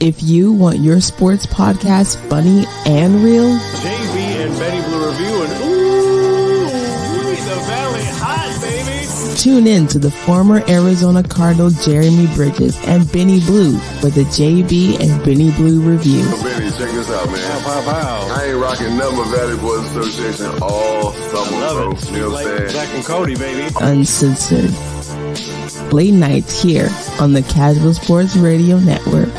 If you want your sports podcast funny and real, JB and Benny Blue Review, and ooh, the Valley hot, baby. Tune in to the former Arizona Cardinal Jeremy Bridges and Benny Blue for the JB and Benny Blue Review. So Benny, check this out, man. Wow. I ain't rocking nothing but Valley Boys Association all summer, bro. Love it. You know what I'm saying? Zach and Cody, baby. Uncensored. Late nights here on the Casual Sports Radio Network.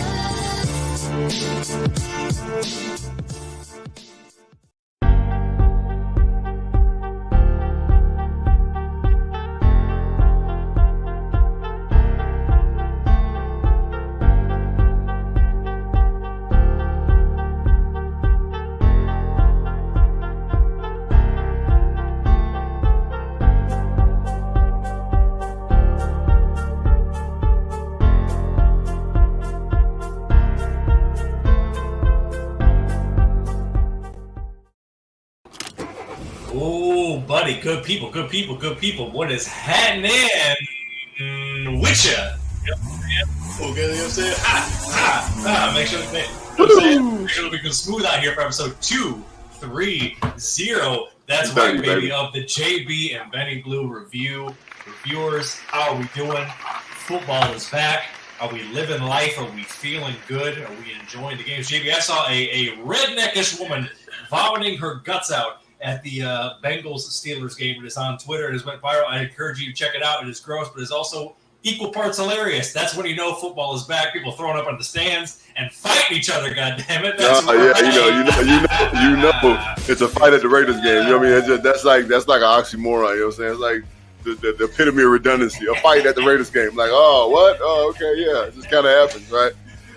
Good people. What is happening with ya? Okay, you know what I'm saying? Make sure we can smooth out here for episode 230. That's right, baby, of the JB and Benny Blue Review. Reviewers, how are we doing? Football is back. Are we living life? Are we feeling good? Are we enjoying the games? JB, I saw a redneckish woman vomiting her guts out at the Bengals-Steelers game. It is on Twitter. It has went viral. I encourage you to check it out. It is gross, but it's also equal parts hilarious. That's when you know football is back. People throwing up on the stands and fighting each other, goddammit. That's right. Yeah, you know, it's a fight at the Raiders game. You know what I mean? That's like an oxymoron. You know what I'm saying? It's like the epitome of redundancy. A fight at the Raiders game. Like, oh, what? Oh, okay, yeah. It just kind of happens, right?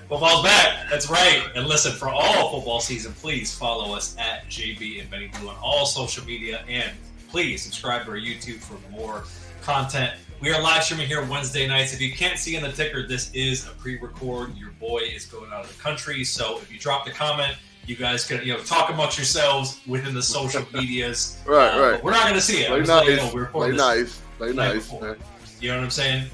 Football's back. That's right. And listen, for all football season, please follow us at JB and Benny Blue on all social media. And please subscribe to our YouTube for more content. We are live streaming here Wednesday nights. If you can't see in the ticker, this is a pre-record. Your boy is going out of the country. So if you drop the comment, you guys can talk amongst yourselves within the social medias. Right. But we're not going to see it. Play nice. Man. You know what I'm saying?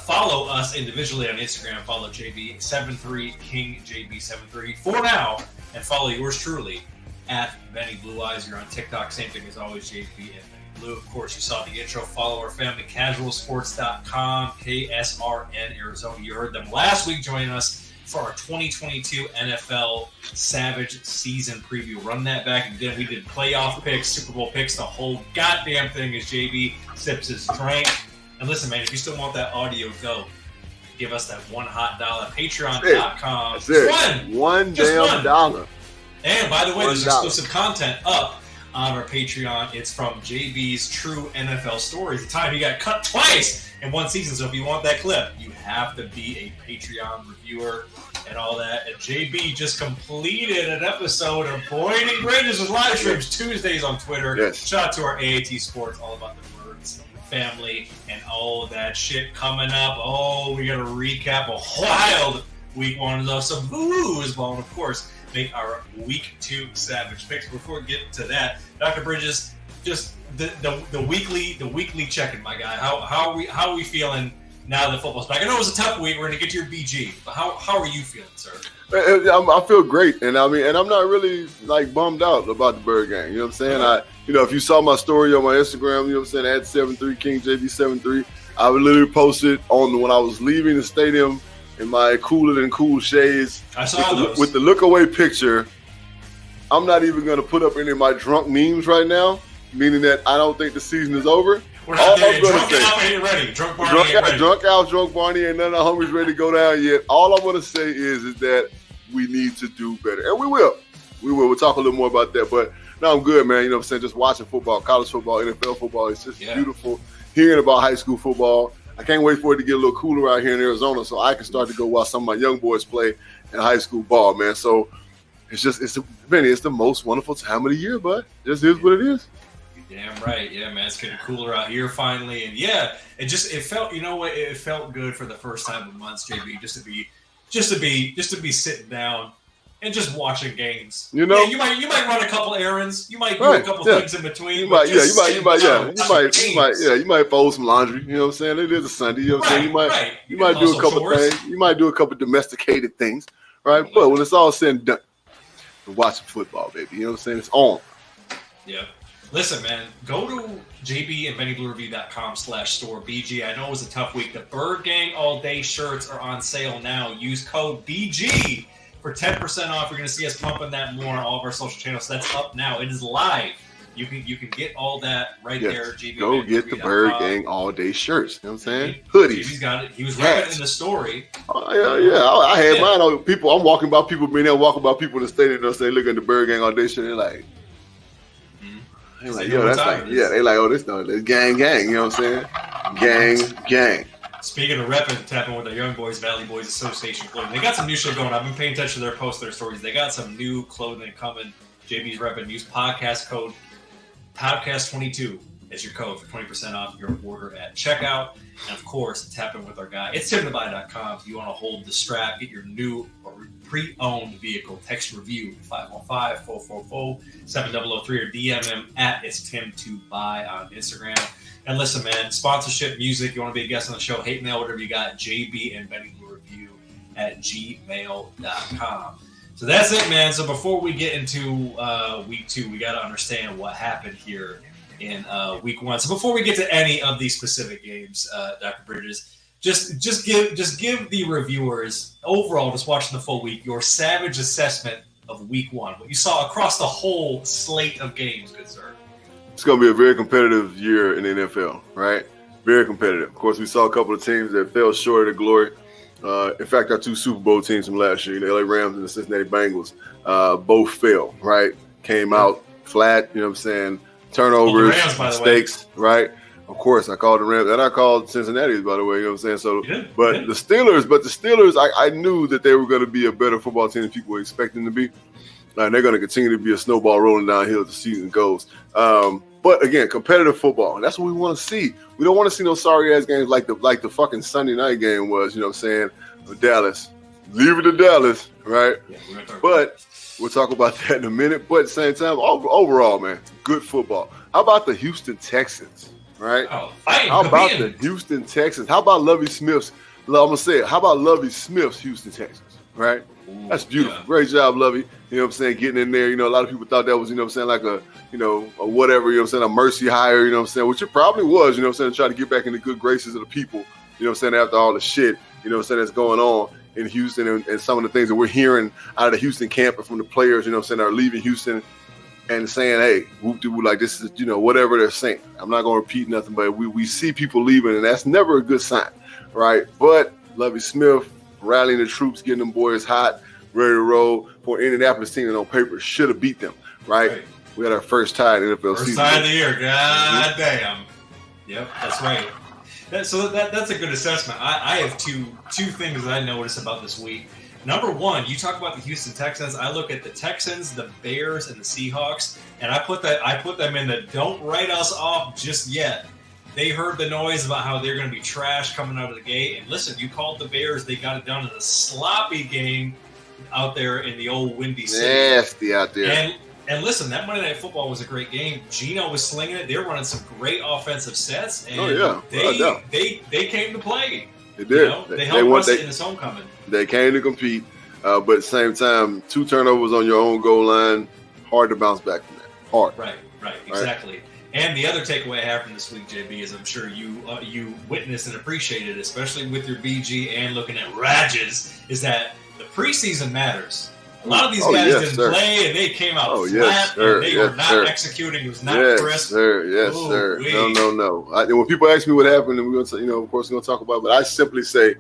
Follow us individually on Instagram. Follow JB73, King JB73 for now, and follow yours truly at Benny Blue Eyes. You're on TikTok, same thing as always, JB and Benny Blue. Of course, you saw the intro. Follow our family, casualsports.com, KSRN Arizona. You heard them last week joining us for our 2022 NFL Savage season preview. Run that back again. We did playoff picks, Super Bowl picks, the whole goddamn thing as JB sips his drink. And listen, man, if you still want that audio, go give us that $1 hot dollar. Patreon.com. That's it. One damn dollar. And by the way, there's exclusive content up on our Patreon. It's from JB's True NFL Stories. The time he got cut twice in one season. So if you want that clip, you have to be a Patreon reviewer and all that. And JB just completed an episode of Boyding Bridges with live streams Tuesdays on Twitter. Yes. Shout out to our AAT Sports, all about the birds family and all that shit coming up. Oh, we got to recap a wild week one of some foosball, and of course make our week 2 Savage picks. Before we get to that, Dr. Bridges, just the weekly check-in, my guy. How are we feeling now that football's back? I know it was a tough week. We're gonna get to your BG, but how are you feeling, sir? I feel great, and I'm not really like bummed out about the Bird game. You know what I'm saying? If you saw my story on my Instagram, you know what I'm saying, at 73 King JB73, I would literally posted on when I was leaving the stadium in my cooler than cool shades. I saw those with the look away picture. I'm not even gonna put up any of my drunk memes right now, meaning that I don't think the season is over. We're not there. Drunk out ain't ready. Drunk Barney ain't ready. Drunk Barney ain't none of the homies ready to go down yet. All I'm gonna say is that we need to do better, and we will. We'll talk a little more about that, but no, I'm good, man. You know what I'm saying? Just watching football, college football, NFL football. It's just beautiful. Hearing about high school football. I can't wait for it to get a little cooler out here in Arizona so I can start to go watch some of my young boys play in high school ball, man. So it's the most wonderful time of the year, bud. Just is what it is. You're damn right. Yeah, man. It's getting cooler out here finally. And yeah, it felt, you know what? It felt good for the first time in months, JB, just to be sitting down and just watching games. You know, you might run a couple errands. You might do a couple things in between. You might fold some laundry. You know what I'm saying? It is a Sunday. You know what I'm saying? You might do a couple things. You might do a couple domesticated things, right? But when it's all said and done, we're watching football, baby. You know what I'm saying? It's on. Yeah. Listen, man, go to jbandbennybluereview.com/store BG. I know it was a tough week. The Bird Gang All Day shirts are on sale now. Use code BG for 10% off. You're going to see us pumping that more on all of our social channels. So that's up now. It is live. You can get all that right there. Go get the Bird Gang All Day shirts. You know what I'm saying? Hoodies. He's got it. He was rapping in the story. Oh, yeah. I had mine on people. I'm walking by people, being there walking by people in the stadium. They'll say, look at the Bird Gang All Day shirt. They're like, yo, that's like, they like, oh, this gang, you know what I'm saying? Gang. Speaking of repping, tapping with the Young Boys, Valley Boys Association clothing. They got some new shit going. I've been paying attention to their posts, their stories. They got some new clothing coming. JB's repping. Use podcast code podcast22 as your code for 20% off your order at checkout. And of course, tap in with our guy. It's timtobuy.com. If you want to hold the strap, get your new or pre-owned vehicle, text review 515-444-7003 or DM him at It's Tim to Buy on Instagram. And listen, man, sponsorship, music, you want to be a guest on the show, hate mail, whatever you got, JB and Benny Blue Review at gmail.com. So that's it, man. So before we get into week 2, we got to understand what happened here in week 1. So before we get to any of these specific games, Dr. Bridges, just give the reviewers overall, just watching the full week, your savage assessment of week 1, what you saw across the whole slate of games, good sir. It's going to be a very competitive year in the NFL, right? Very competitive. Of course, we saw a couple of teams that fell short of the glory. In fact, our 2 Super Bowl teams from last year, the LA Rams and the Cincinnati Bengals, both fell, right? Came out flat, you know what I'm saying? Turnovers, Rams, mistakes, right? Of course, I called the Rams, and I called Cincinnati, by the way, you know what I'm saying? So, the Steelers, I knew that they were going to be a better football team than people were expecting to be. And they're going to continue to be a snowball rolling downhill as the season goes. But again, competitive football, and that's what we want to see. We don't want to see no sorry ass games like the fucking Sunday night game was, you know what I'm saying? With Dallas. Leave it to Dallas, right? Yeah, but we'll talk about that in a minute. But at the same time, overall, man, good football. How about the Houston Texans, right? How about the Houston Texans? How about Lovie Smith's? I'm going to say it. How about Lovie Smith's Houston Texans, right? That's beautiful. Yeah. Great job, Lovie. You know what I'm saying? Getting in there. You know, a lot of people thought that was, you know what I'm saying, like a whatever, you know what I'm saying, a mercy hire, you know what I'm saying, which it probably was, you know what I'm saying, to try to get back in the good graces of the people, you know what I'm saying, after all the shit, you know what I'm saying, that's going on in Houston and some of the things that we're hearing out of the Houston camp and from the players, you know what I'm saying, are leaving Houston and saying, hey, whoop-de-whoop, like this is, you know, whatever they're saying. I'm not going to repeat nothing, but we see people leaving, and that's never a good sign, right? But Lovie Smith rallying the troops, getting them boys hot, ready to roll for an Indianapolis team that on paper should have beat them, right? We had our first tie in NFL season. First tie of the year. God damn. Yep, that's right. That's a good assessment. I have two things that I noticed about this week. Number one, you talk about the Houston Texans. I look at the Texans, the Bears, and the Seahawks, and I put them in the don't write us off just yet. They heard the noise about how they're going to be trash coming out of the gate. And listen, you called the Bears. They got it done in a sloppy game out there in the old Windy City. Nasty out there. And listen, that Monday Night Football was a great game. Geno was slinging it. They were running some great offensive sets. And they came to play. They did. You know? They helped us in his homecoming. They came to compete. But at the same time, 2 turnovers on your own goal line, hard to bounce back from that. Hard. Right, exactly. Right. And the other takeaway I have from this week, JB, is I'm sure you witnessed and appreciated, especially with your BG and looking at Rages, is that the preseason matters. A lot of these guys didn't play, and they came out flat, and they were not executing. It was not crisp. Yes, sir. No. When people ask me what happened, and we're going to, of course, we're going to talk about it, but I simply say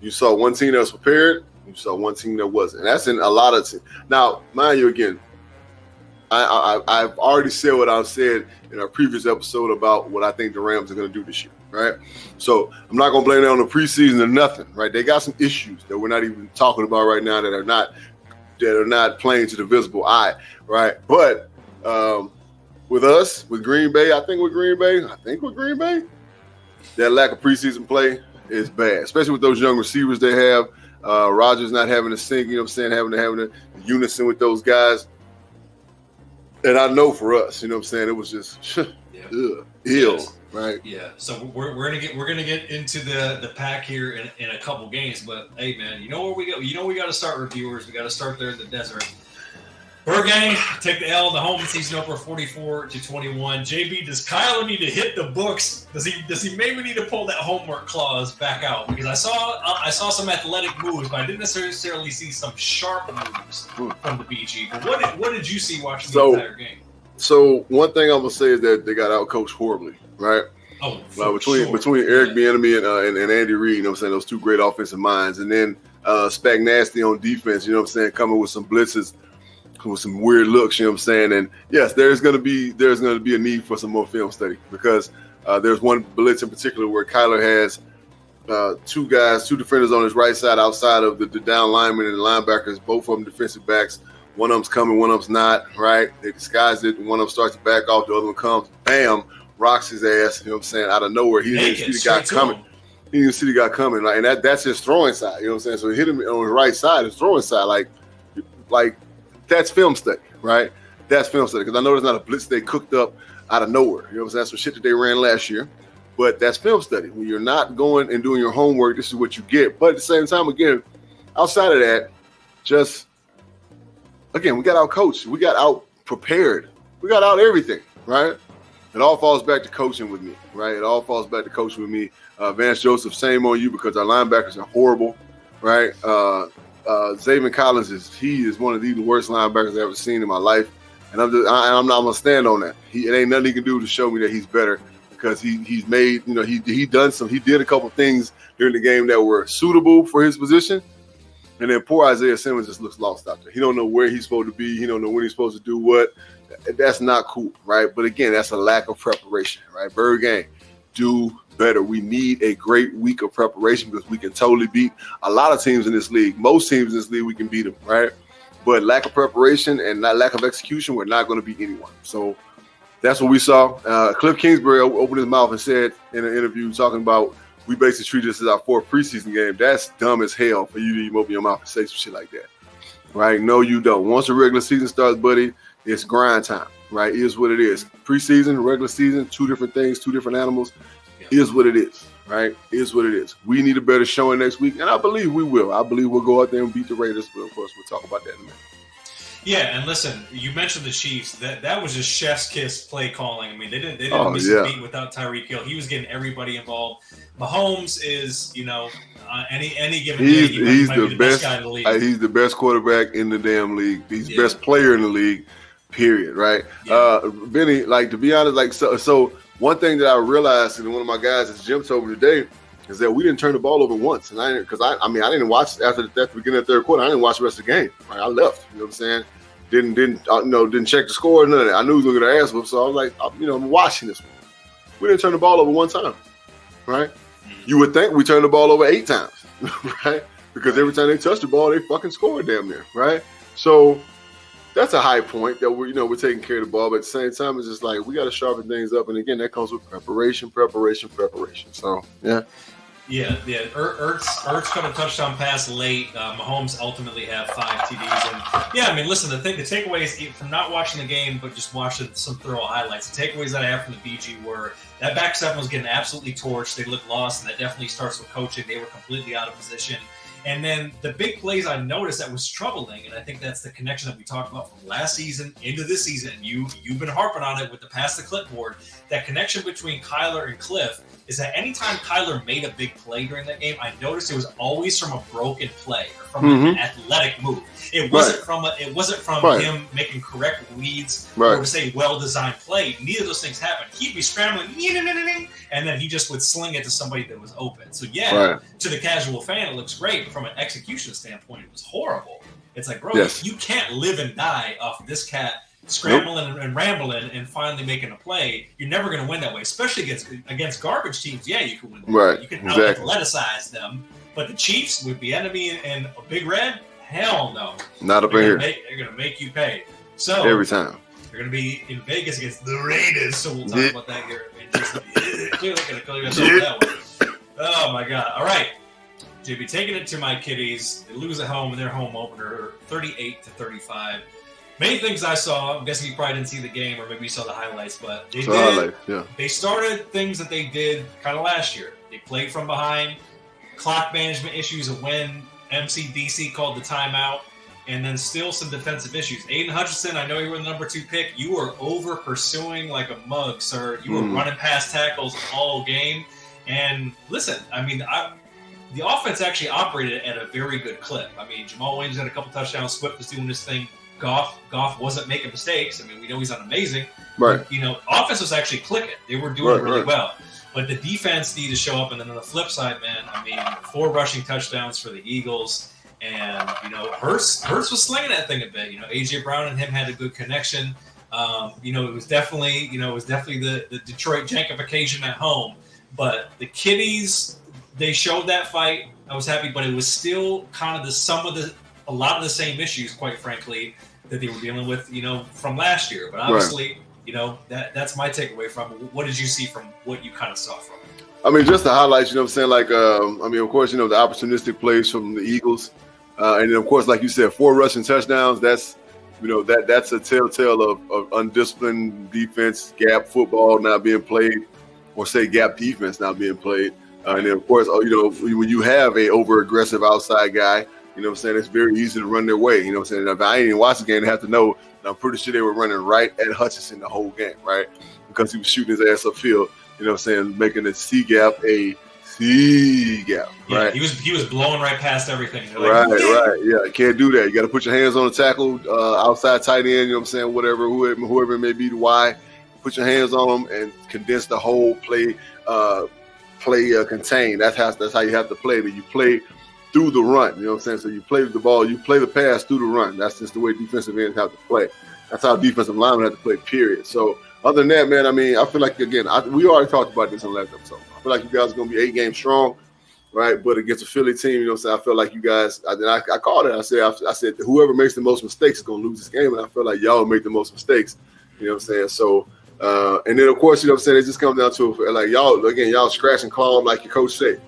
you saw one team that was prepared, you saw one team that wasn't. And that's in a lot of teams. Now, mind you, again, I've already said what I've said in our previous episode about what I think the Rams are going to do this year, right? So I'm not going to blame it on the preseason or nothing, right? They got some issues that we're not even talking about right now that are not plain to the visible eye, right? But with us, with Green Bay, that lack of preseason play is bad, especially with those young receivers they have. Rodgers not having to sync, you know what I'm saying, having a unison with those guys. And I know for us, you know what I'm saying, it was just ill. right? Yeah. So we're gonna get into the pack here in a couple games, but hey, man, you know where we go? You know we got to start, reviewers. We got to start there in the desert. Burgang take the L. The home season opener 44-21. JB, does Kyler need to hit the books? Does he maybe need to pull that homework clause back out? Because I saw some athletic moves, but I didn't necessarily see some sharp moves from the BG. But what did you see watching the entire game? So one thing I'm gonna say is that they got outcoached horribly, right? Oh, between Eric Bieniemy and Andy Reid, you know what I'm saying, those two great offensive minds, and then Spagnasty on defense, you know what I'm saying, coming with some blitzes, with some weird looks, you know what I'm saying. And yes, there's gonna be a need for some more film study, because there's one blitz in particular where Kyler has two defenders on his right side outside of the down linemen and the linebackers, both of them defensive backs. One of them's coming, one of them's not, right? They disguise it. One of them starts to back off, the other one comes, bam, rocks his ass, you know what I'm saying, out of nowhere. He didn't see the guy coming. He didn't see the guy coming, right? And that's his throwing side, you know what I'm saying? So he hit him on his right side, his throwing side, like that's film study, right? That's film study, because I know there's not a blitz they cooked up out of nowhere. You know what I'm saying? That's some shit that they ran last year, but that's film study. When you're not going and doing your homework, this is what you get. But at the same time, again, outside of that, just, again, we got out coached. We got out prepared. We got out everything, right? It all falls back to coaching with me, right? It all falls back to coaching with me. Vance Joseph, same on you, because our linebackers are horrible, right? Zaven Collins is one of the worst linebackers I've ever seen in my life, and I'm gonna stand on that. It ain't nothing he can do to show me that he's better, because he's made, you know, he did a couple things during the game that were suitable for his position, and then poor Isaiah Simmons just looks lost out there. He don't know where he's supposed to be. He don't know when he's supposed to do what. That's not cool, right? But again, that's a lack of preparation, right? Burgang, do better. We need a great week of preparation, because we can totally beat a lot of teams in this league. Most teams in this league, we can beat them, right? But lack of preparation and lack of execution, we're not going to beat anyone. So that's what we saw. Cliff Kingsbury opened his mouth and said in an interview, talking about, we basically treat this as our fourth preseason game. That's dumb as hell for you to even open your mouth and say some shit like that, right? No, you don't. Once the regular season starts, buddy, it's grind time, right? It is what it is. Preseason, regular season, two different things, two different animals. Is what it is, right? Is what it is. We need a better showing next week, and I believe we will. I believe we'll go out there and beat the Raiders, but of course, we'll talk about that in a minute. Yeah, and listen, you mentioned the Chiefs. That was just chef's kiss play calling. I mean, they didn't miss a beat without Tyreek Hill. He was getting everybody involved. Mahomes is, you know, any given day, he might be the best guy in the league. He's the best quarterback in the damn league. He's the best player in the league, period, right? Yeah. Benny, like, to be honest, like, so one thing that I realized, and one of my guys at the gym told me today, is that we didn't turn the ball over once. And I didn't watch after the beginning of the third quarter. I didn't watch the rest of the game. Right? I left. You know what I'm saying? Didn't check the score. None of that. I knew he was going to get an ass whip, so I was like, I'm watching this one. We didn't turn the ball over one time, right? You would think we turned the ball over 8 times, right? Because every time they touch the ball, they fucking score damn near, right? So that's a high point that we're taking care of the ball, but at the same time, it's just like we got to sharpen things up, and again, that comes with preparation. So yeah. Ertz caught a touchdown pass late. Mahomes ultimately had 5 TDs, and yeah, I mean, listen, the takeaways from not watching the game, but just watching some thorough highlights. The takeaways that I have from the BG were that back seven was getting absolutely torched. They looked lost, and that definitely starts with coaching. They were completely out of position. And then the big plays I noticed that was troubling, and I think that's the connection that we talked about from last season into this season. And you've been harping on it with the pass the clipboard. That connection between Kyler and Cliff is that anytime Kyler made a big play during that game, I noticed it was always from a broken play or from an athletic move. It wasn't from him making correct reads or to say well-designed play. Neither of those things happened. He'd be scrambling, and then he just would sling it to somebody that was open. So to the casual fan, it looks great, but from an execution standpoint, it was horrible. It's like, bro, you can't live and die off this cat scrambling and rambling and finally making a play. You're never going to win that way, especially against garbage teams. Yeah, you can win that way. You can out-athleticize them, but the Chiefs with the enemy and a Big Red, hell no. Not up in here. They're going to make you pay. So every time. They're going to be in Vegas against the Raiders, so we'll talk about that here. Clearly going to kill yourself with that one. Oh, my God. All right. JB, taking it to my kiddies. They lose at home in their home opener, 38-35. Main things I saw, I'm guessing you probably didn't see the game or maybe you saw the highlights, but they started things that they did kind of last year. They played from behind, clock management issues of when MCDC called the timeout, and then still some defensive issues. Aiden Hutchinson, I know you were the number 2 pick. You were over pursuing like a mug, sir. You were running past tackles all game. And listen, I mean, the offense actually operated at a very good clip. I mean, Jamal Williams had a couple touchdowns. Swift was doing this thing. Goff wasn't making mistakes. I mean, we know he's not amazing. Right. You know, offense was actually clicking. They were doing really well. But the defense needed to show up. And then on the flip side, man, I mean, 4 rushing touchdowns for the Eagles. And, you know, Hurst was slinging that thing a bit. You know, A.J. Brown and him had a good connection. You know, it was definitely the Detroit jankification at home. But the Kitties, they showed that fight. I was happy, but it was still kind of a lot of the same issues, quite frankly, that they were dealing with, you know, from last year. But obviously, you know, that's my takeaway from it. What did you see from what you kind of saw from it? I mean, just the highlights, you know what I'm saying? Like, I mean, of course, you know, the opportunistic plays from the Eagles. And then, of course, like you said, 4 rushing touchdowns. That's, you know, that's a telltale of undisciplined defense, gap football not being played, or say gap defense not being played. And then, of course, you know, when you have a over-aggressive outside guy, you know what I'm saying, it's very easy to run their way. You know what I'm saying? If I ain't even watched the game, I have to know. And I'm pretty sure they were running right at Hutchinson the whole game, right? Because he was shooting his ass upfield, you know what I'm saying, making the C gap a C gap, right? Yeah, he was blowing right past everything. Right. Yeah, you can't do that. You got to put your hands on the tackle, outside tight end, you know what I'm saying, whatever, whoever it may be, the Y. Put your hands on them and condense the whole play contained. That's how you have to play. But you play through the run, you know what I'm saying? So you play the ball, you play the pass through the run. That's just the way defensive ends have to play. That's how defensive linemen have to play, period. So other than that, man, I mean, I feel like, again, we already talked about this in the last episode. I feel like you guys are going to be 8 games strong, right? But against a Philly team, you know what I'm saying, I feel like you guys, I called it. I said whoever makes the most mistakes is going to lose this game, and I feel like y'all make the most mistakes, you know what I'm saying? So, and then, of course, you know what I'm saying, it just comes down to, like, y'all scratch and claw like your coach said.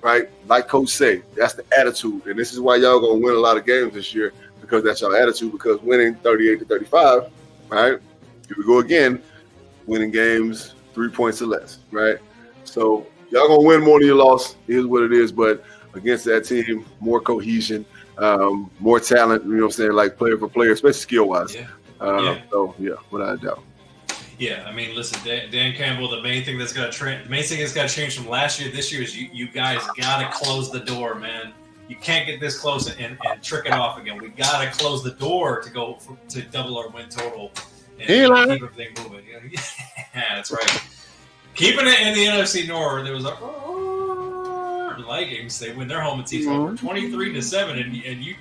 Right, like Coach say, that's the attitude, and this is why y'all gonna win a lot of games this year, because that's your attitude. Because winning 38-35, right? Here we go again, winning games 3 points or less, right? So y'all gonna win more than you lost. It is what it is. But against that team, more cohesion, more talent. You know what I'm saying? Like player for player, especially skill wise. So yeah, without a doubt. Yeah, I mean, listen, Dan Campbell. The main thing that's got to change from last year, this year is you guys got to close the door, man. You can't get this close and trick it off again. We got to close the door to double our win total and keep everything moving. Yeah, that's right. Keeping it in the NFC North, there was the Vikings. They win their home and season over 23-7, and you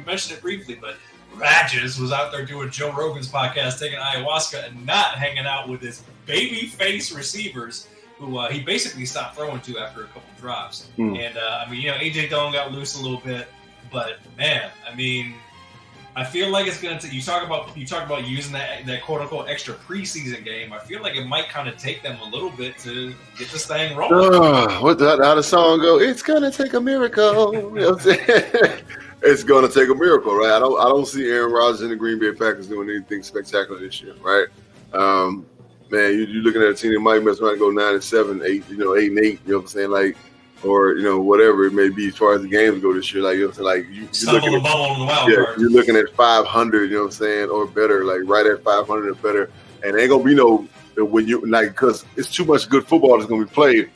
mentioned it briefly, but Radges was out there doing Joe Rogan's podcast, taking ayahuasca and not hanging out with his baby face receivers, who he basically stopped throwing to after a couple drops. And I mean, you know, AJ Dillon got loose a little bit, but man, I mean, I feel like it's gonna. You talk about using that quote unquote extra preseason game. I feel like it might kind of take them a little bit to get this thing rolling. How the song go? It's gonna take a miracle. You know what I'm saying? It's going to take a miracle, right? I don't see Aaron Rodgers and the Green Bay Packers doing anything spectacular this year, right? Man, you're looking at a team that might mess around and go 9-7, 8, 8-8, you know what I'm saying? Like, or, you know, whatever it may be as far as the games go this year. Like, you know what I'm saying? Like, you're looking at, bubble on the wild card. You're looking at 500, you know what I'm saying, or better, like right at 500 or better. And ain't going to be no, when you, like, because it's too much good football that's going to be played.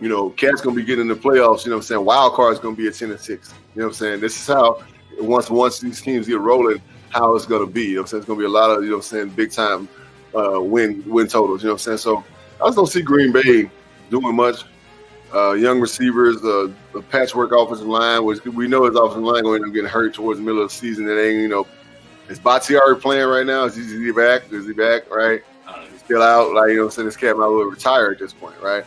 You know, Cat's going to be getting in the playoffs, you know what I'm saying? Wild card's going to be at 10-6. You know what I'm saying? This is how, once these teams get rolling, how it's going to be. You know what I'm saying? It's going to be a lot of, you know what I'm saying, big-time win totals. You know what I'm saying? So I just don't see Green Bay doing much. Young receivers, a patchwork offensive line, which we know his offensive line going to end up getting hurt towards the middle of the season. It ain't, you know, is Bakhtiari playing right now? Is he back? Is he back, right? He's still out. Like, you know what I'm saying? This cat might well retire at this point, right?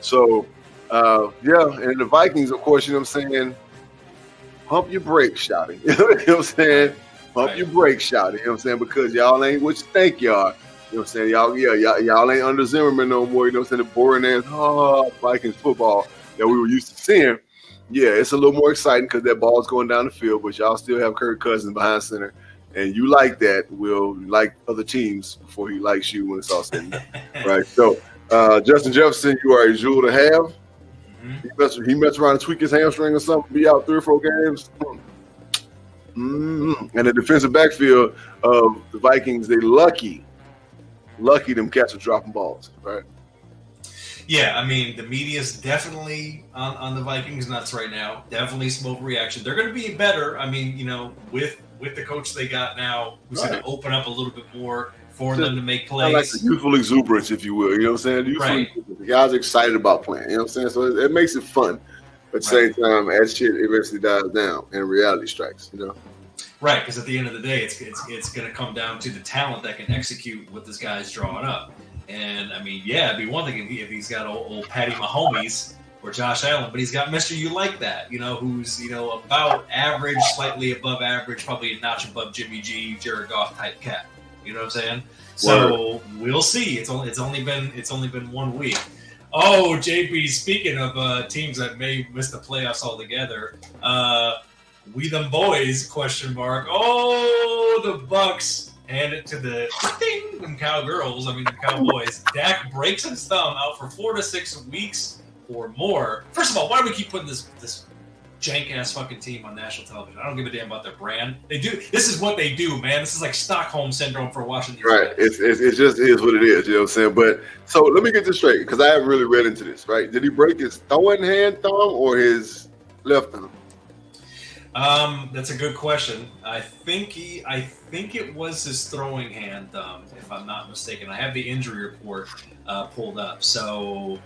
So, yeah, and the Vikings, of course, you know what I'm saying, pump your brakes, shouting. You know what I'm saying? Pump your brakes, shouting. You know what I'm saying? Because y'all ain't what you think y'all are. You know what I'm saying? Y'all ain't under Zimmerman no more. You know what I'm saying? The boring ass, Vikings football that we were used to seeing. Yeah, it's a little more exciting because that ball's going down the field, but y'all still have Kirk Cousins behind center. And you like that, will like other teams before he likes you when it's all said and done. Right? So, Justin Jefferson, you are a jewel to have. He messed around and tweak his hamstring or something, be out 3 or 4 games. And the defensive backfield of the Vikings, they lucky them cats are dropping balls, right? Yeah, I mean, the media's definitely on the Vikings nuts right now. Definitely some overreaction. They're going to be better. I mean, with the coach they got now, who's going to open up a little bit more for them to make plays. Like the youthful exuberance, if you will. You know what I'm saying? The guys are excited about playing. You know what I'm saying? So it makes it fun. But at the same time, as shit eventually dies down and reality strikes, Right, because at the end of the day, it's going to come down to the talent that can execute what this guy's drawing up. And, I mean, yeah, it'd be one thing if he's got old Patty Mahomes or Josh Allen, but he's got Mr. You Like That, who's, about average, slightly above average, probably a notch above Jimmy G, Jared Goff type cat. You know what I'm saying? So we'll see. It's only been 1 week. Oh, JP, speaking of teams that may miss the playoffs altogether, we them boys, ? Oh, the Bucks hand it to them Cowgirls. I mean, the Cowboys. Dak breaks his thumb out for 4 to 6 weeks or more. First of all, why do we keep putting this jank-ass fucking team on national television? I don't give a damn about their brand. They do. This is what they do, man. This is like Stockholm Syndrome for Washington. Right. It just is what it is, you know what I'm saying? But, so let me get this straight, because I haven't really read into this, right? Did he break his throwing hand thumb or his left thumb? That's a good question. I think it was his throwing hand thumb, if I'm not mistaken. I have the injury report pulled up. So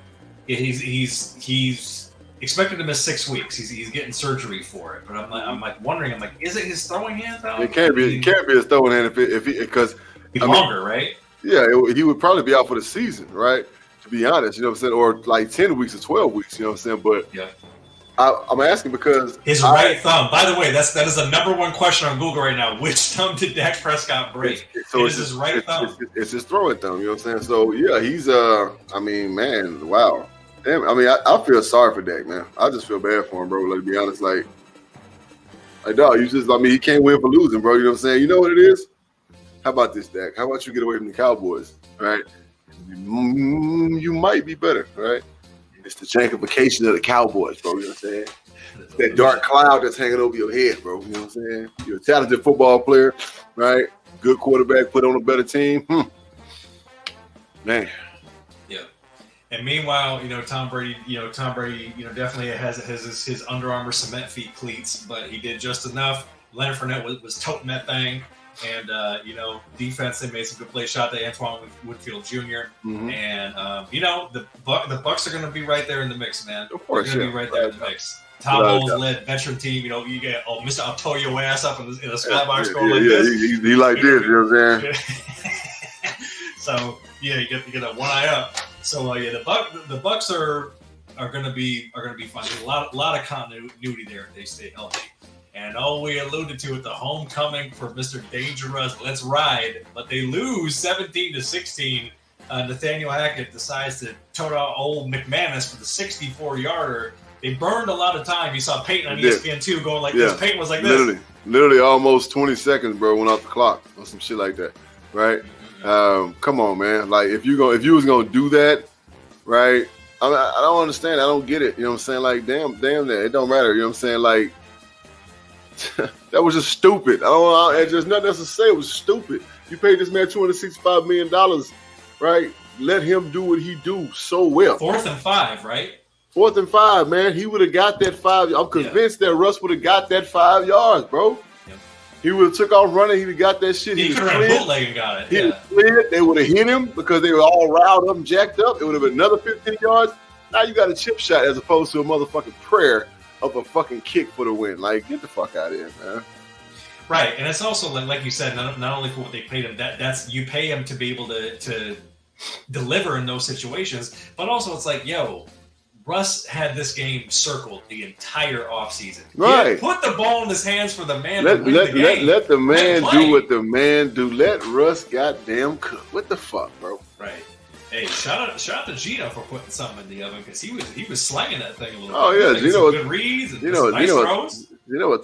he's expected to miss 6 weeks. He's getting surgery for it. But I'm wondering, is it his throwing hand thumb? It can't be his throwing hand because longer, right? Yeah, he would probably be out for the season, right? To be honest, you know what I'm saying, or like 10 weeks or 12 weeks, you know what I'm saying? But yeah. I'm asking because his right thumb. By the way, that is the number one question on Google right now. Which thumb did Dak Prescott break? So it's his right thumb. It's his throwing thumb. You know what I'm saying? So yeah, he's I mean, man, wow. Damn. I mean, I feel sorry for Dak, man. I just feel bad for him, bro. Like, to be honest, like dog, he can't win for losing, bro. You know what I'm saying? You know what it is? How about this, Dak? How about you get away from the Cowboys, right? You might be better, right? It's the jankification of the Cowboys, bro. You know what I'm saying? It's that dark cloud that's hanging over your head, bro. You know what I'm saying? You're a talented football player, right? Good quarterback, put on a better team. Man. Yeah. And meanwhile, Tom Brady, definitely has his Under Armour cement feet cleats, but he did just enough. Leonard Fournette was toting that thing. And, defense, they made some good plays. Shot to Antoine Woodfield Jr. Mm-hmm. And, the Bucs are going to be right there in the mix, man. Of course, they're going to be right there in the mix. Tom Bowles-led veteran team. You get, Mr. I'll tow your ass up in a skybox score like this. He like this, you know what I'm saying? So, yeah, you get that one eye up. So, the Bucs are going to be fun. There's a lot of continuity there if they stay healthy. And we alluded to it, the homecoming for Mr. Dangerous. Let's ride. But they lose 17-16. Nathaniel Hackett decides to tote out old McManus for the 64-yarder. They burned a lot of time. You saw Peyton on ESPN2 going like this. Peyton was like this. Literally almost 20 seconds, bro, went off the clock or some shit like that, right? Come on, man. Like, if you was going to do that, right, I don't understand. I don't get it. You know what I'm saying? Like, damn that. It don't matter. You know what I'm saying? Like, that was just stupid. There's nothing else to say. It was stupid. You paid this man $265 million, right? Let him do what he do so well. 4th and 5, right? 4th and 5, man. He would have got that 5. I'm convinced that Russ would have got that 5 yards, bro. Yep. He would have took off running. He'd have got that shit. He could have ran a bootleg and got it. He slid. They would have hit him because they were all riled up and jacked up. It would have been another 15 yards. Now you got a chip shot as opposed to a motherfucking prayer of a fucking kick for the win. Like, get the fuck out of here, man. Right, and it's also like you said, not only for what they paid him. That's you pay him to be able to deliver in those situations, but also it's like, Russ had this game circled the entire offseason. Right, put the ball in his hands for the man. Let the man do what the man do. Let Russ goddamn cook. What the fuck, bro? Right. Hey, shout out to Gino for putting something in the oven because he was slanging that thing a little bit. Oh yeah, Gino, good reads and nice throws.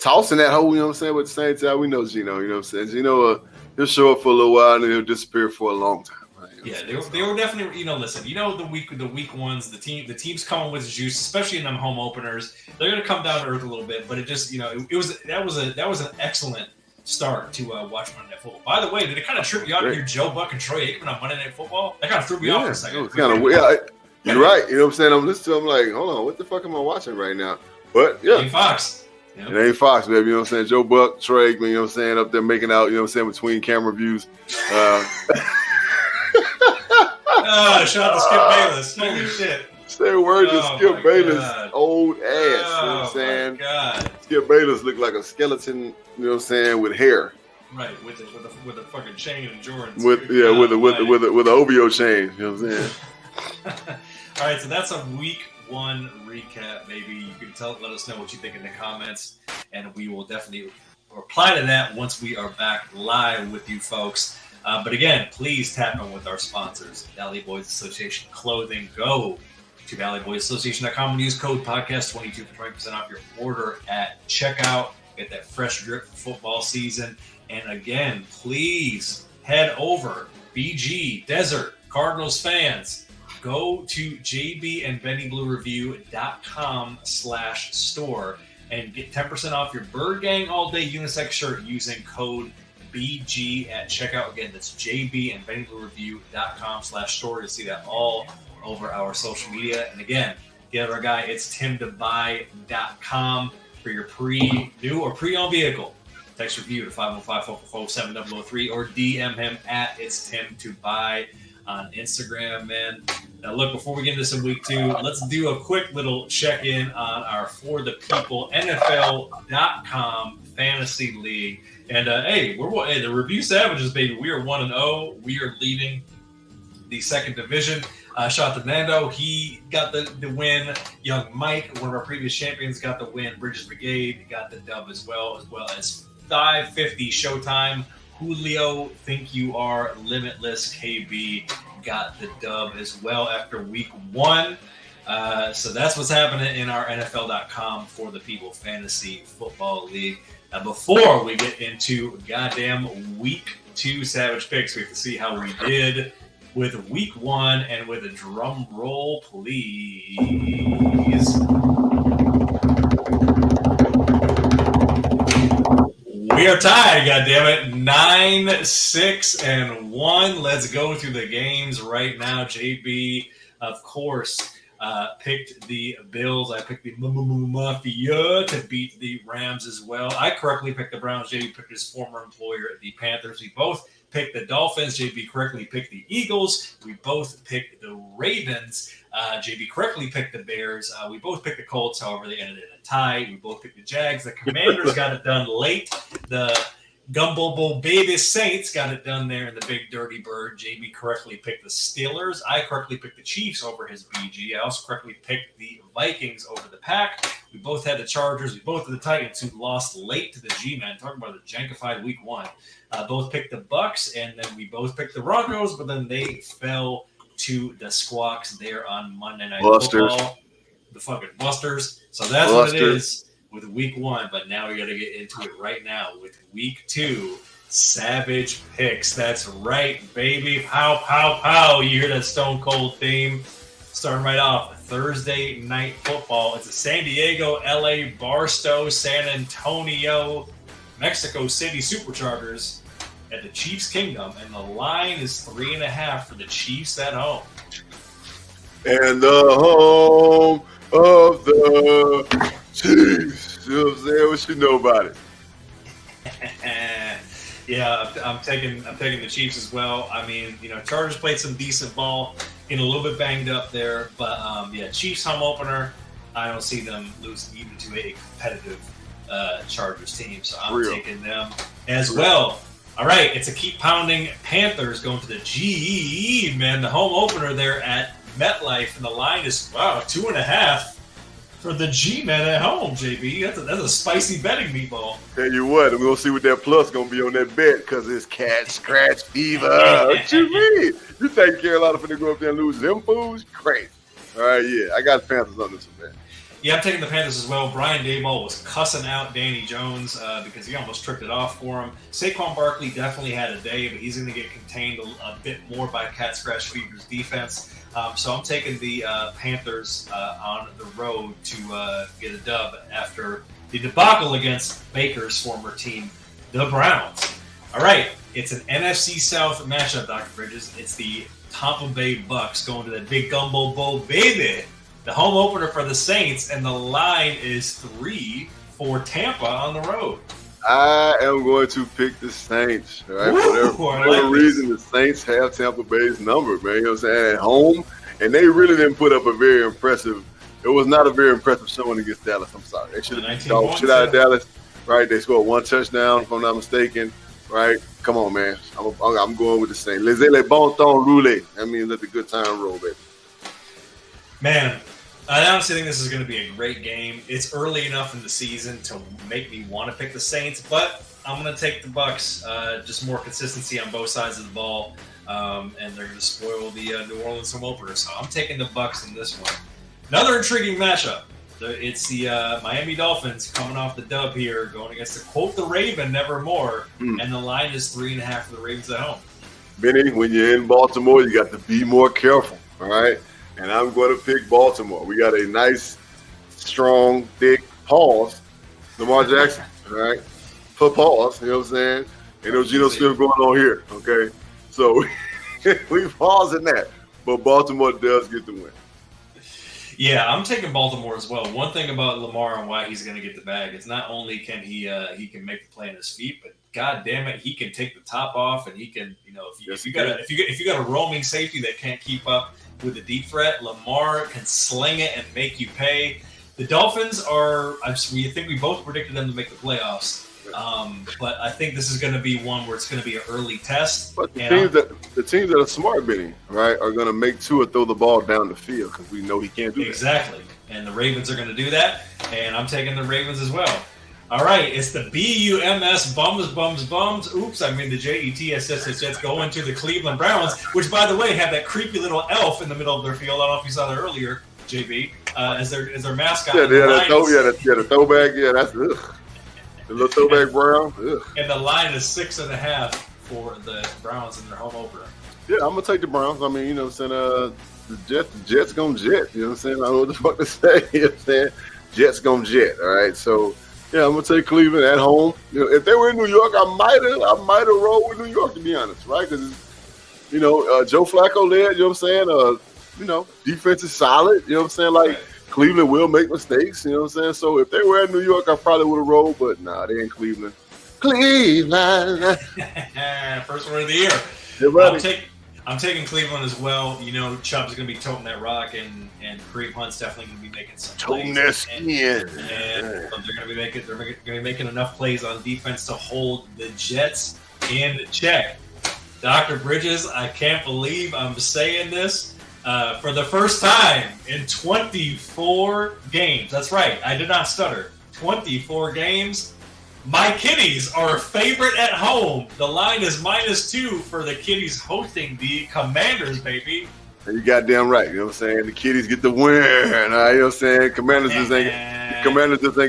tossing that hole, you know what I'm saying? But at the same time, we know Gino, you know what I'm saying? Gino, he'll show up for a little while and then he'll disappear for a long time. Right? Yeah, they were definitely, listen, the week ones, the team's coming with juice, especially in them home openers. They're going to come down to earth a little bit, but it just, that was an excellent start to watch Monday Night Football. By the way, did it kind of trip you out to hear Joe Buck and Troy Aikman on Monday Night Football? That kind of threw me off for a second. It was kind of weird. You're right. You know what I'm saying? I'm listening to him like, hold on, what the fuck am I watching right now? But yeah. It ain't Fox. Yep. It ain't Fox, baby. You know what I'm saying? Joe Buck, Troy Aikman, you know what I'm saying? Up there making out, you know what I'm saying, between camera views. Shout out to Skip Bayless. Holy shit. Say a word to Skip Bayless, old ass. You know what I'm saying? God. Skip Bayless looked like a skeleton, you know what I'm saying, with hair. Right, with a fucking chain and Jordans. With the OVO chain, you know what I'm saying? All right, so that's a week one recap, baby. You can let us know what you think in the comments, and we will definitely reply to that once we are back live with you folks. But again, please tap in with our sponsors, Valley Boys Association Clothing. Go to valleyboysassociation.com and use code podcast22 for 20% off your order at checkout. Get that fresh drip for football season. And again, please head over, BG, Desert, Cardinals fans. Go to jbandbennybluereview.com/store and get 10% off your Bird Gang All Day unisex shirt using code BG at checkout. Again, that's jbandbennybluereview.com/store. You'll see that all over our social media. And again, the other guy, it's timtobuy.com for your new or pre-owned vehicle. Text review to 515-444-7003 or DM him at It's Tim to Buy on Instagram, man. Now, look, before we get into some week two, let's do a quick little check-in on our For the People NFL.com fantasy league. And, the Review Savages, baby. We are 1-0. We are leading the second division. Shout out to Nando. He got the win. Young Mike, one of our previous champions, got the win. Bridges Brigade got the dub as well as 550 Showtime. Julio, Think You Are Limitless, KB got the dub as well after week one. So that's what's happening in our NFL.com For the People Fantasy Football League. Now, before we get into goddamn week two Savage Picks, we have to see how we did with week one, and with a drum roll, please. We are tied, goddammit. 9-6-1. Let's go through the games right now. JB, of course, picked the Bills. I picked the Mafia to beat the Rams as well. I correctly picked the Browns. JB picked his former employer, the Panthers. We both picked the Dolphins. JB correctly picked the Eagles. We both picked the Ravens. JB correctly picked the Bears. We both picked the Colts. However, they ended in a tie. We both picked the Jags. The Commanders got it done late. The Gumbo Baby Saints got it done there in the Big Dirty Bird. JB correctly picked the Steelers. I correctly picked the Chiefs over his BG. I also correctly picked the Vikings over the Pack. We both had the Chargers. We both had the Titans, who lost late to the G-Men. Talking about the jankified week one. Both picked the Bucks, and then we both picked the Broncos, but then they fell to the Squawks there on Monday Night Football. The fucking Busters. So that's what it is with week one, but now we got to get into it right now with week two. Savage Picks. That's right, baby. Pow, pow, pow. You hear that Stone Cold theme? Starting right off, Thursday Night Football. It's a San Diego, LA, Barstow, San Antonio, Mexico City Superchargers at the Chiefs Kingdom, and the line is 3.5 for the Chiefs at home. And the home of the Chiefs. You know what I'm saying? What you know about it? Yeah, I'm taking the Chiefs as well. I mean, Chargers played some decent ball, getting a little bit banged up there, but Chiefs home opener. I don't see them losing even to a competitive Chargers team, so I'm taking them as well. All right, it's a keep pounding Panthers going to the GE, man. The home opener there at MetLife, and the line is 2.5 for the G-Men at home. JB, that's a spicy betting meatball. Tell you what, we're gonna see what that plus gonna be on that bet because it's cat scratch fever. What you mean? You think Carolina finna go up there and lose them fools? Crazy. All right, yeah, I got Panthers on this one, man. Yeah, I'm taking the Panthers as well. Brian Daboll was cussing out Danny Jones because he almost tripped it off for him. Saquon Barkley definitely had a day, but he's going to get contained a bit more by Cat Scratch Fever's defense. So I'm taking the Panthers on the road to get a dub after the debacle against Baker's former team, the Browns. All right, it's an NFC South matchup, Dr. Bridges. It's the Tampa Bay Bucks going to the Big Gumbo Bowl, baby. The home opener for the Saints, and the line is 3 for Tampa on the road. I am going to pick the Saints. Right? For whatever reason, the Saints have Tampa Bay's number, man. You know what I'm saying? At home, and they really didn't put up a very impressive. It was not a very impressive showing against Dallas. I'm sorry. They should have dog shit out of Dallas. Right? They scored 1 touchdown, if I'm not mistaken. Right? Come on, man. I'm going with the Saints. Laissez les bon temps rouler. That means let the good time roll, baby. Man, I honestly think this is going to be a great game. It's early enough in the season to make me want to pick the Saints, but I'm going to take the Bucks. Just more consistency on both sides of the ball, and they're going to spoil the New Orleans home opener. So I'm taking the Bucks in this one. Another intriguing matchup. It's the Miami Dolphins coming off the dub here, going against the quote the Raven, nevermore, and the line is 3.5 for the Ravens at home. Benny, when you're in Baltimore, you got to be more careful. All right. And I'm going to pick Baltimore. We got a nice, strong, thick pause. Lamar Jackson, all right? For pause, you know what I'm saying? Ain't no Geno Smith going on here, okay? So we pause in that. But Baltimore does get the win. Yeah, I'm taking Baltimore as well. One thing about Lamar and why he's going to get the bag is not only can he can make the play on his feet, but God damn it, he can take the top off, and he can, if you got a roaming safety that can't keep up with the deep threat, Lamar can sling it and make you pay. The Dolphins we think we both predicted them to make the playoffs. But I think this is going to be one where it's going to be an early test. But the teams that are smart, Benny, right, are going to make Tua throw the ball down the field because we know he can't do that. Exactly. And the Ravens are going to do that, and I'm taking the Ravens as well. All right, it's the BUMS bums. Oops, I mean the JETSS going to the Cleveland Browns, which, by the way, have that creepy little elf in the middle of their field. I don't know if you saw that earlier, JB, as their mascot. Yeah, the throwback. Yeah, that's ugh. The little throwback Brown. Ugh. And the line is 6.5 for the Browns in their home opener. Yeah, I'm gonna take the Browns. I mean, you know what I'm saying? The Jets gonna jet. You know what I'm saying? I don't know what the fuck to say. You know what I'm saying? Jets gonna jet. All right, so. Yeah, I'm gonna take Cleveland at home. If they were in New York, I might have rolled with New York, to be honest, right? Because Joe Flacco led. You know what I'm saying? Defense is solid. You know what I'm saying? Like Cleveland will make mistakes. You know what I'm saying? So if they were in New York, I probably would have rolled. But nah, they in Cleveland. Cleveland. First word of the year. I'm taking Cleveland as well. Chubb's going to be toting that rock, and Kareem Hunt's definitely going to be making some plays. And they're going to be making enough plays on defense to hold the Jets in check. Dr. Bridges, I can't believe I'm saying this. For the first time in 24 games. That's right. I did not stutter. 24 games. My Kitties are a favorite at home. The line is -2 for the Kitties hosting the Commanders, baby. You goddamn right. You know what I'm saying? The Kitties get the win. You know what I'm saying? Commanders just ain't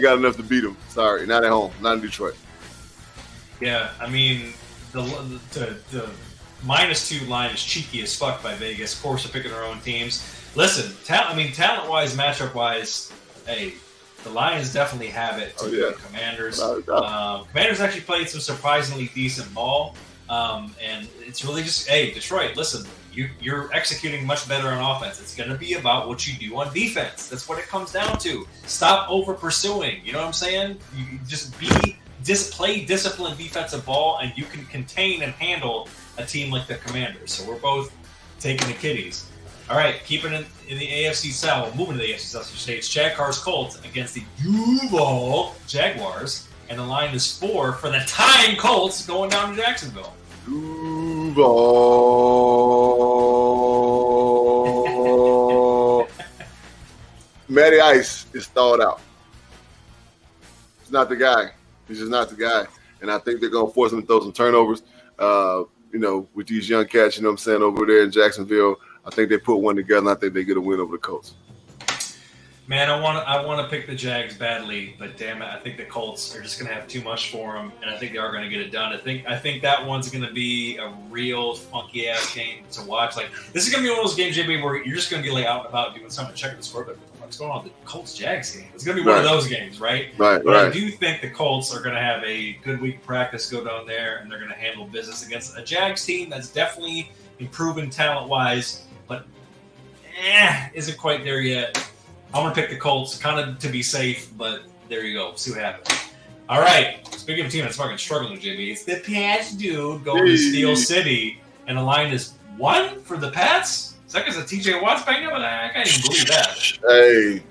got enough to beat them. Sorry, not at home, not in Detroit. Yeah, I mean the -2 line is cheeky as fuck by Vegas. Of course, they're picking their own teams. Listen, talent-wise, matchup-wise, hey. The Lions definitely have it to the Commanders. Commanders actually played some surprisingly decent ball. And it's really just, hey, Detroit, listen, you're executing much better on offense. It's going to be about what you do on defense. That's what it comes down to. Stop over-pursuing. You know what I'm saying? You just play disciplined defensive ball, and you can contain and handle a team like the Commanders. So we're both taking the Kitties. All right, keeping it in the AFC South, moving to the AFC South States. Chad Carr's Colts against the Duval Jaguars, and the line is 4 for the tying Colts going down to Jacksonville. Duval. Matty Ice is thawed out. He's not the guy. He's just not the guy. And I think they're going to force him to throw some turnovers, with these young cats, you know what I'm saying, over there in Jacksonville. I think they put one together, and I think they get a win over the Colts. Man, I want to pick the Jags badly, but damn it, I think the Colts are just going to have too much for them, and I think they are going to get it done. I think that one's going to be a real funky ass game to watch. Like, this is going to be one of those games, JB, where you're just going to be like out and about doing something, checking the score, but what's going on with the Colts Jags game? It's going to be one of those games, right? Right. But I do think the Colts are going to have a good week of practice, go down there, and they're going to handle business against a Jags team that's definitely improving talent wise, but isn't quite there yet. I'm going to pick the Colts, kind of to be safe, but there you go. See what happens. All right. Speaking of a team that's fucking struggling, JB, it's the Pats dude going to Steel City, and the line is 1 for the Pats? Is that because of TJ Watt's banged up? I can't even believe that. Hey,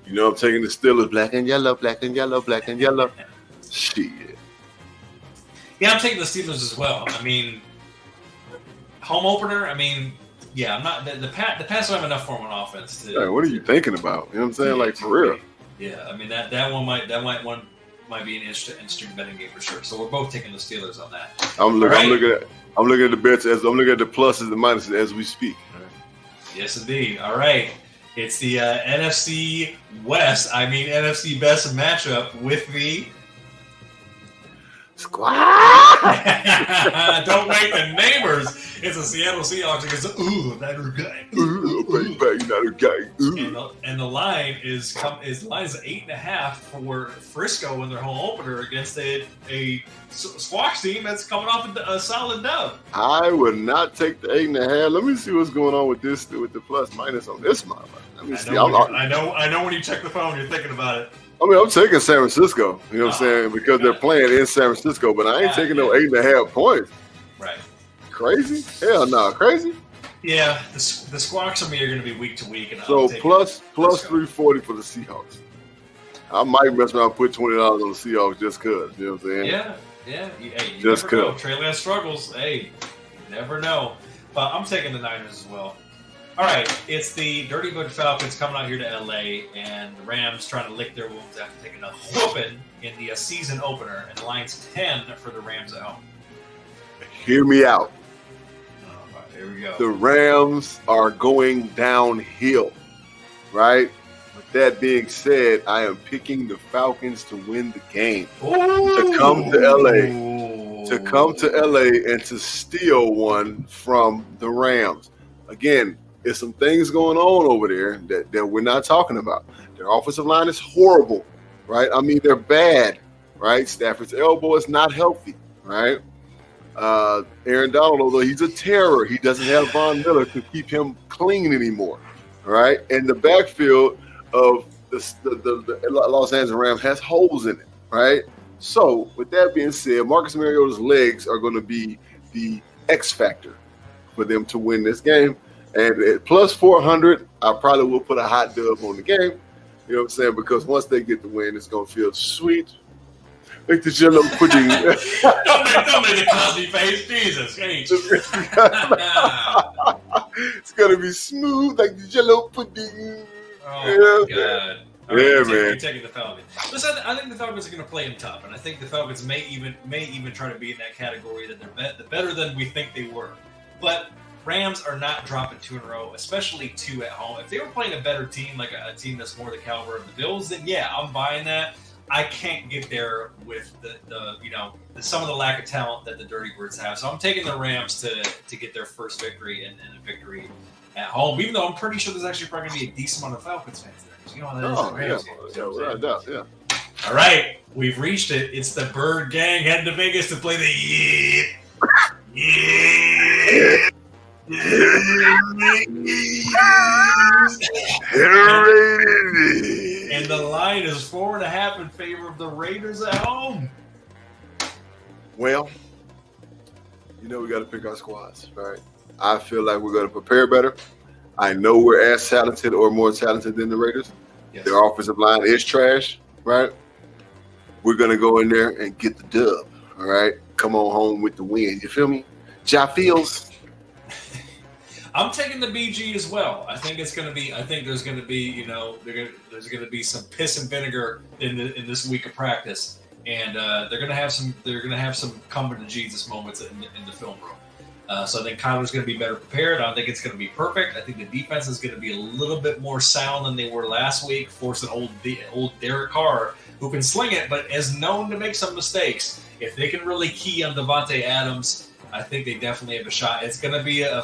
you know I'm taking the Steelers black and yellow, black and yellow, black and yellow. Shit. Yeah, I'm taking the Steelers as well. I mean, home opener, yeah, I'm not the Pats don't have enough for them on offense. Hey, what are you thinking about? You know what I'm saying? Like, for real. Yeah, I mean that one might be an interesting betting game for sure. So we're both taking the Steelers on that. I'm looking at the bets I'm looking at the pluses and minuses as we speak. Yes, indeed. All right, it's the NFC West. NFC Best matchup with the Squad. Don't wake the neighbors. It's a Seattle Seahawks against that guy. And the line is 8.5 for Frisco in their home opener against a Squawks team that's coming off a solid dub. I would not take the 8.5. Let me see what's going on with the plus minus on this one. Let me see. I know when you check the phone, you're thinking about it. I'm taking San Francisco, you know what I'm saying, because they're playing in San Francisco, but I ain't taking no 8.5 points. Right. Crazy? Hell no. Crazy? Yeah, the Squawks for me are going to be week to week. And so plus 340 for the Seahawks. I might mess around and put $20 on the Seahawks just because, you know what I'm saying? Yeah. Hey, you just never know. Trey Lance struggles. Hey, you never know. But I'm taking the Niners as well. All right, it's the Dirty Good Falcons coming out here to LA, and the Rams trying to lick their wounds after taking a whooping in the season opener, and the line's 10 for the Rams at home. Hear me out. All right, here we go. The Rams are going downhill, right? With that being said, I am picking the Falcons to win the game, to come to LA and to steal one from the Rams. Again, there's some things going on over there that we're not talking about. Their offensive line is horrible, right? They're bad, right? Stafford's elbow is not healthy, right? Aaron Donald, although he's a terror, he doesn't have Von Miller to keep him clean anymore, right? And the backfield of the Los Angeles Rams has holes in it, right? So, with that being said, Marcus Mariota's legs are going to be the X factor for them to win this game. And at plus 400, I probably will put a hot dub on the game. You know what I'm saying? Because once they get the win, it's going to feel sweet. Like the jello pudding. don't make the Cosby face. Jesus. Hey. It's going to be smooth like the jello pudding. Oh, my God. All right, man. You're taking the Falcons. Listen, I think the Falcons are going to play them tough, and I think the Falcons may even try to be in that category that they're better than we think they were. But Rams are not dropping 2 in a row, especially 2 at home. If they were playing a better team, like a team that's more the caliber of the Bills, then yeah, I'm buying that. I can't get there with some of the lack of talent that the Dirty Birds have. So I'm taking the Rams to get their first victory and a victory at home, even though I'm pretty sure there's actually probably going to be a decent amount of Falcons fans there. You know how that is. Yeah. All right, we've reached it. It's the Bird Gang heading to Vegas to play the and the line is 4.5 in favor of the Raiders at home. Well, we got to pick our squads, right? I feel like we're going to prepare better. I know we're as talented or more talented than the Raiders. Yes. Their offensive line is trash, right? We're going to go in there and get the dub, all right? Come on home with the win. You feel me? Ja Fields. I'm taking the BG as well. I think there's going to be, there's going to be some piss and vinegar in this week of practice, and they're going to have some coming to Jesus moments in the film room. So I think Kyler's going to be better prepared. I don't think it's going to be perfect. I think the defense is going to be a little bit more sound than they were last week, forcing old Derek Carr, who can sling it, but is known to make some mistakes. If they can really key on Devontae Adams, I think they definitely have a shot. It's going to be a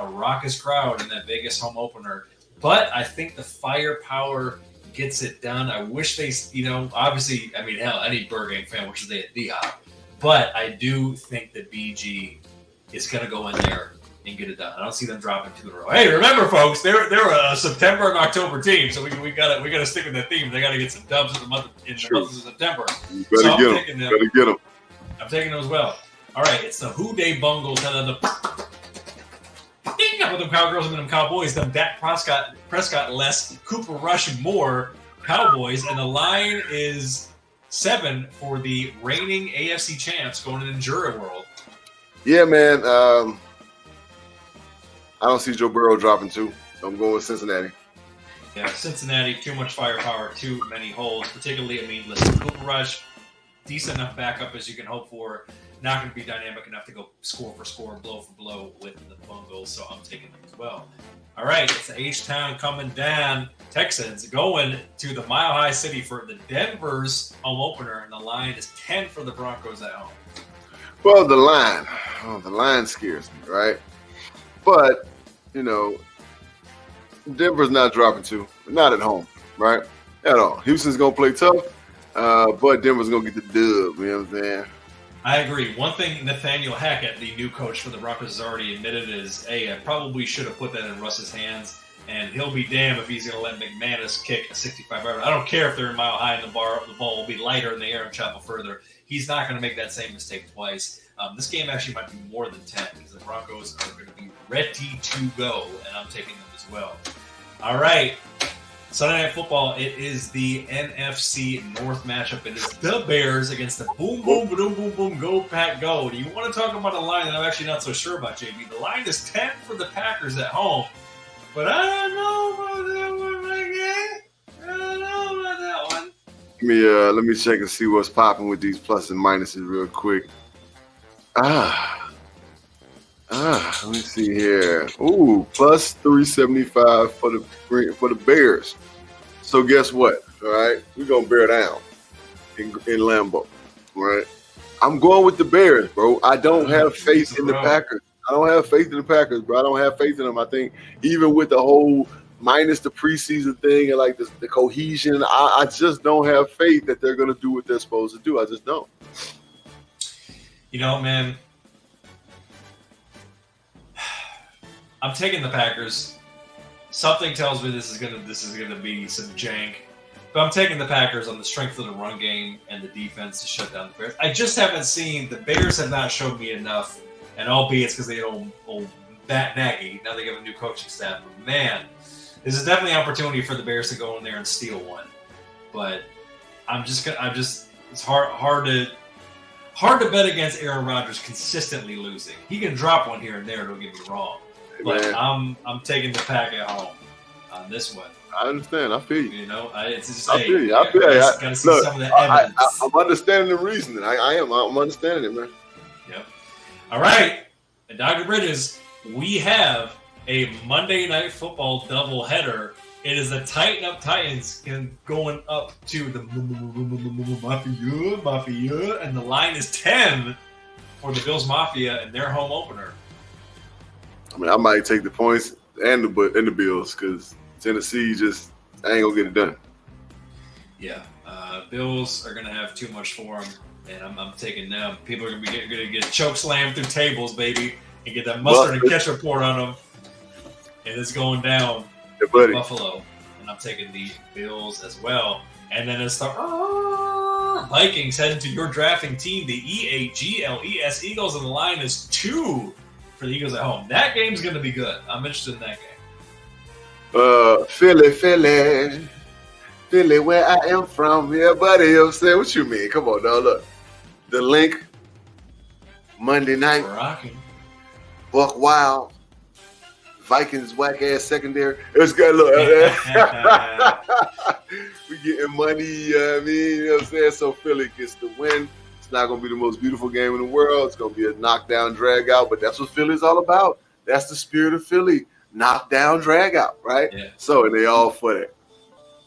raucous crowd in that Vegas home opener. But I think the firepower gets it done. I wish they, obviously, hell, any Burger King fan wishes they had D-Hop. But I do think that BG is going to go in there and get it done. I don't see them dropping 2 in a row. Hey, remember, folks, they're a September and October team, so we gotta stick with that theme. They got to get some dubs in the month of September. You better get them. I'm taking them as well. All right, it's the Who Dey Bungles and the with them Cowgirls and them Cowboys, them Dak Prescott less, Cooper Rush more Cowboys, and the line is 7 for the reigning AFC champs going into Jury World. Yeah, man. I don't see Joe Burrow dropping 2. So I'm going with Cincinnati. Yeah, Cincinnati, too much firepower, too many holes. Particularly, listen, Cooper Rush, decent enough backup as you can hope for. Not going to be dynamic enough to go score for score, blow for blow with the Bungles, so I'm taking them as well. All right, it's the H-Town coming down. Texans going to the Mile High City for the Denver's home opener, and the line is 10 for the Broncos at home. Well, the line scares me, right? But, Denver's not dropping 2. Not at home, right? At all. Houston's going to play tough, but Denver's going to get the dub, you know what I'm saying? I agree. One thing Nathaniel Hackett, the new coach for the Broncos, has already admitted is, hey, I probably should have put that in Russ's hands, and he'll be damned if he's going to let McManus kick a 65-yarder. I don't care if they're in Mile High and the ball will be lighter in the air and travel further. He's not going to make that same mistake twice. This game actually might be more than 10 because the Broncos are going to be ready to go, and I'm taking them as well. All right. Sunday Night Football, it is the NFC North matchup. It is the Bears against the boom, boom, boom, boom, boom, go, Pack, go. Do you want to talk about a line that I'm actually not so sure about, JB? The line is 10 for the Packers at home, but I don't know about that one, my guy. I don't know about that one. Let me check and see what's popping with these plus and minuses real quick. Let me see here. Ooh, plus 375 for the Bears. So guess what? All right, we're gonna bear down in Lambeau. Right? I'm going with the Bears, bro. I don't have faith in the Packers. I don't have faith in the Packers, bro. I don't have faith in them. I think even with the whole minus the preseason thing and like the cohesion, I just don't have faith that they're gonna do what they're supposed to do. I just don't. Man. I'm taking the Packers. Something tells me this is gonna be some jank, but I'm taking the Packers on the strength of the run game and the defense to shut down the Bears. I just haven't seen the Bears have not showed me enough, and albeit it's because they old Matt Nagy. Now they have a new coaching staff. But man, this is definitely an opportunity for the Bears to go in there and steal one. But it's hard to bet against Aaron Rodgers consistently losing. He can drop one here and there. Don't get me wrong. But I'm taking the Pack at home on this one. I understand. I feel you. It's just I feel you. I feel you. Got to see some of the evidence. I'm understanding the reasoning. I'm understanding it, man. Yep. All right. And Dr. Bridges, we have a Monday Night Football doubleheader. It is the Tighten Up Titans going up to the Mafia, and the line is 10 for the Bills Mafia and their home opener. I might take the points and the Bills because Tennessee I ain't gonna get it done. Yeah, Bills are gonna have too much for them, and I'm taking them. People are gonna get choke slammed through tables, baby, and get that mustard and ketchup poured on them, and it's going down in Buffalo. And I'm taking the Bills as well. And then it's the Vikings heading to your drafting team, the EAGLES Eagles, and the line is 2. For the Eagles at home. That game's going to be good. I'm interested in that game. Philly, where I am from. Yeah, buddy, you know what I'm saying? What you mean? Come on, dog. Look. The link, Monday night. Rocking. Buck Wild. Vikings whack-ass secondary. It's good. Look. We getting money, you know what I'm saying? So Philly gets the win. It's not going to be the most beautiful game in the world. It's going to be a knockdown, drag out, but that's what Philly's all about. That's the spirit of Philly. Knockdown, drag out, right? Yeah. So, and they all for that.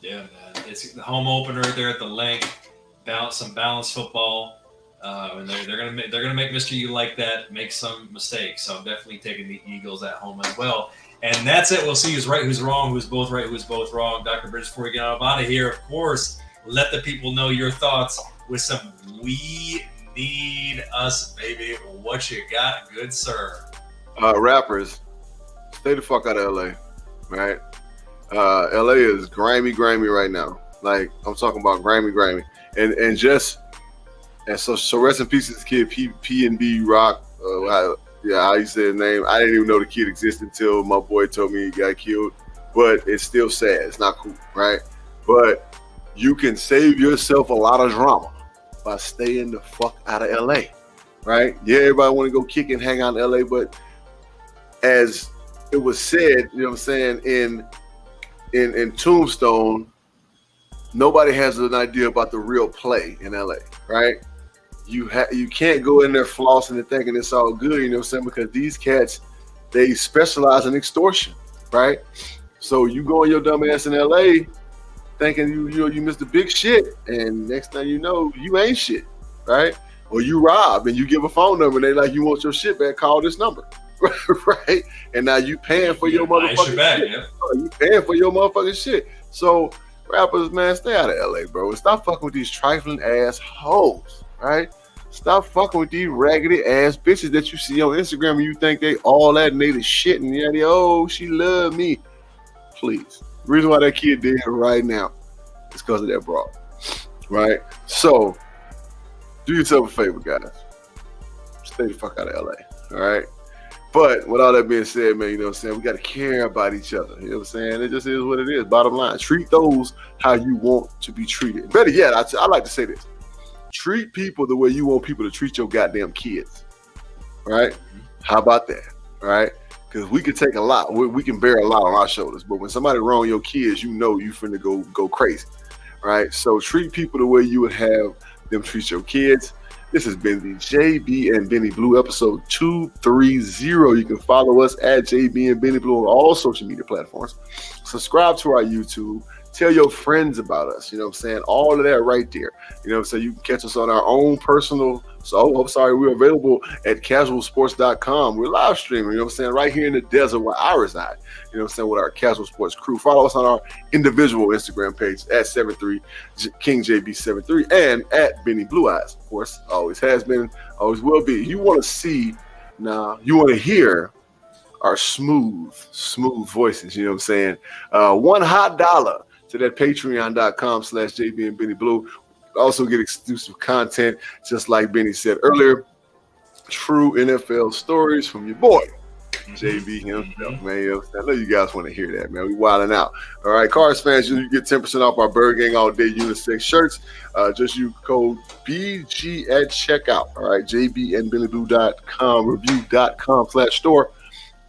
Yeah, man. It's the home opener there at the Link. Some balanced football. And they're gonna make Mr. You Like That make some mistakes. So I'm definitely taking the Eagles at home as well. And that's it. We'll see who's right, who's wrong, who's both right, who's both wrong. Dr. Bridges, before we get out of here, of course, let the people know your thoughts with some We Need Us, baby. What you got, good sir? Rappers, stay the fuck out of LA, right? LA is grimy right now. Like, I'm talking about grimy. And so rest in peace to this kid, P&B Rock. How you say his name. I didn't even know the kid existed until my boy told me he got killed. But it's still sad. It's not cool, right? But you can save yourself a lot of drama by staying the fuck out of LA, right? Yeah, everybody want to go kick and hang out in LA, but as it was said, you know what I'm saying, in Tombstone, nobody has an idea about the real play in LA, right? You can't go in there flossing and thinking it's all good, you know what I'm saying? Because these cats, they specialize in extortion, right? So you go in your dumb ass in LA thinking you missed the big shit, and next thing you know, you ain't shit, right? Or you rob and you give a phone number and they like, you want your shit back, call this number. Right? And now you paying for your motherfucking shit. Yeah. You paying for your motherfucking shit. So rappers, man, stay out of LA, bro. And stop fucking with these trifling ass hoes, right? Stop fucking with these raggedy ass bitches that you see on Instagram and you think they all that and they the shit and she love me. Please. The reason why that kid did it right now is because of that broad. Right? So do yourself a favor, guys. Stay the fuck out of LA. All right. But with all that being said, man, you know what I'm saying? We got to care about each other. You know what I'm saying? It just is what it is. Bottom line, treat those how you want to be treated. Better yet, I like to say this. Treat people the way you want people to treat your goddamn kids. Right? How about that? Right? Because we can take a lot. We can bear a lot on our shoulders. But when somebody wrong your kids, you know you finna go crazy. Right? So treat people the way you would have them treat your kids. This has been the JB and Benny Blue episode 230. You can follow us at JB and Benny Blue on all social media platforms. Subscribe to our YouTube. Tell your friends about us. You know what I'm saying? All of that right there. You know what I'm saying? You can catch us on our own personal. We're available at casualsports.com. We're live streaming, you know what I'm saying? Right here in the desert where I reside. You know what I'm saying? With our Casual Sports crew. Follow us on our individual Instagram page at 73 KingJB73 and at Benny Blue Eyes. Of course, always has been, always will be. You want to hear our smooth voices, you know what I'm saying? $1 hot dollar to that patreon.com/JB and Benny Blue. Also get exclusive content, just like Benny said earlier. True NFL stories from your boy, JB himself, man. You know, I know you guys want to hear that, man. We wilding out. All right, Cards fans, you get 10% off our Bird Gang All Day unisex shirts. Just use code BG at checkout. All right, jbandbennyblue.com, review.com/store.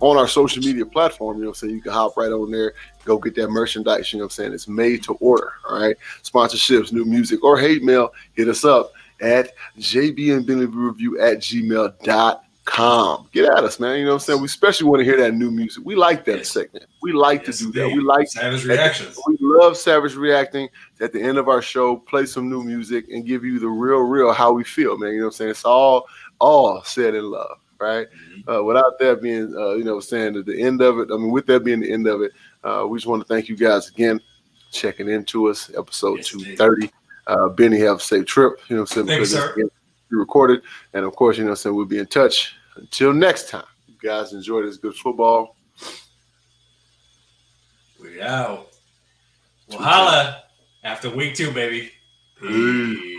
On our social media platform, you know what I'm saying? You can hop right on there, go get that merchandise, you know what I'm saying? It's made to order, all right? Sponsorships, new music, or hate mail, hit us up at jbandbennyblue@gmail.com. Get at us, man, you know what I'm saying? We especially want to hear that new music. We like that segment. We like to do that. We like Savage reactions. We love Savage reacting. At the end of our show, play some new music and give you the real how we feel, man. You know what I'm saying? It's all said in love. Right. Without that being, you know, saying at the end of it, with that being the end of it, we just want to thank you guys again checking into us, episode 230. Benny, have a safe trip, you know what I'm saying? Thanks, sir. You recorded. And of course, you know what I'm saying? We'll be in touch. Until next time, you guys enjoy this good football. We out. We'll holla after week 2, baby. Peace.